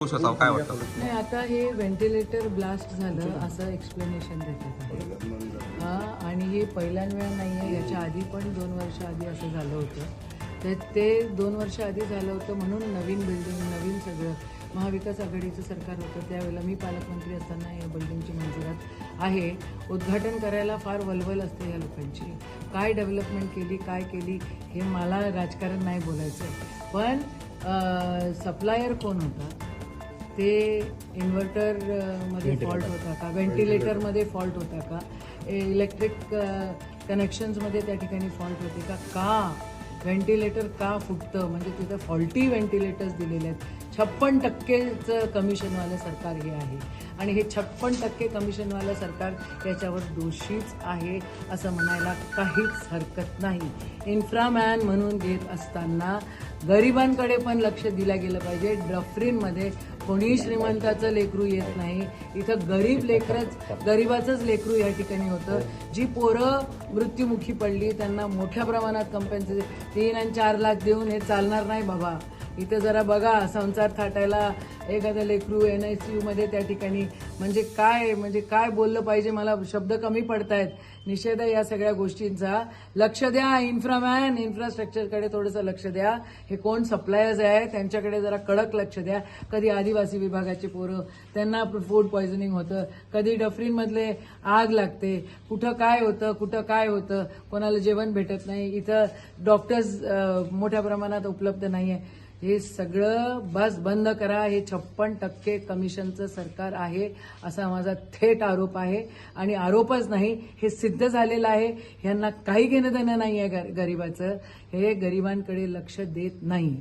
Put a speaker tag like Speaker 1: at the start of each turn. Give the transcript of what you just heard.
Speaker 1: काय वाटतं?
Speaker 2: नाही, आता हे व्हेंटिलेटर ब्लास्ट झालं असं एक्सप्लेनेशन देतात आहे. आणि हे पहिल्याच वेळा नाही आहे, याच्या आधी पण 2 वर्ष आधी असं झालं होतं. तर ते 2 वर्ष आधी झालं होतं म्हणून नवीन बिल्डिंग, नवीन सगळं महाविकास आघाडीचं सरकार होतं त्यावेळेला मी पालकमंत्री असताना या बिल्डिंगची मंजुरात आहे. उद्घाटन करायला फार वलवल असते या लोकांची. काय डेव्हलपमेंट केली, काय केली हे मला राजकारण नाही बोलायचं आहे. पण सप्लायर कोण होता, ते इन्व्हर्टरमध्ये फॉल्ट होता का, व्हेंटिलेटरमध्ये फॉल्ट होता का, इलेक्ट्रिक कनेक्शन्समध्ये त्या ठिकाणी फॉल्ट होते का व्हेंटिलेटर का फुटतं, म्हणजे तिथं फॉल्टी व्हेंटिलेटर्स दिलेले आहेत. 56% कमिशनवालं सरकार हे आहे आणि हे 56% कमिशनवालं सरकार याच्यावर दोषीच आहे असं म्हणायला काहीच हरकत नाही. इन्फ्रामॅन म्हणून घेत असताना गरिबांकडे पण लक्ष दिलं गेलं पाहिजे. डफरीनमध्ये कोणी श्रीमंताचं लेकरू येत नाही, इथं गरिबाचंच लेकरू या ठिकाणी होतं. जी पोरं मृत्युमुखी पडली त्यांना मोठ्या प्रमाणात कंपेन्सेशन 3 आणि 4 लाख देऊन हे चालणार नाही बाबा. इथं जरा बघा, संसार थाटायला एखादं लेकरू NICU मध्ये त्या ठिकाणी म्हणजे काय बोललं पाहिजे, मला शब्द कमी पडतायत. निषेध आहे या सगळ्या गोष्टींचा. लक्ष द्या, इन्फ्रामॅन इन्फ्रास्ट्रक्चरकडे थोडंसं लक्ष द्या. हे कोण सप्लायर्स आहे त्यांच्याकडे जरा कडक लक्ष द्या. कधी आदिवासी विभागाचे पोरं त्यांना फूड पॉयझनिंग होतं, कधी डफरीनमधले आग लागते, कुठं काय होतं, कोणाला जेवण भेटत नाही, इथं डॉक्टर्स मोठ्या प्रमाणात उपलब्ध नाही आहे. हे सगळं बंद करा. हे 56% कमिशनचं सरकार आहे असा माझा थेट आरोप आहे. आणि आरोपच नाही, हे सिद्ध झालेलं आहे. ह्यांना काही घेणं देणं नाही आहे गरिबाचं. हे गरिबांकडे लक्ष देत नाही.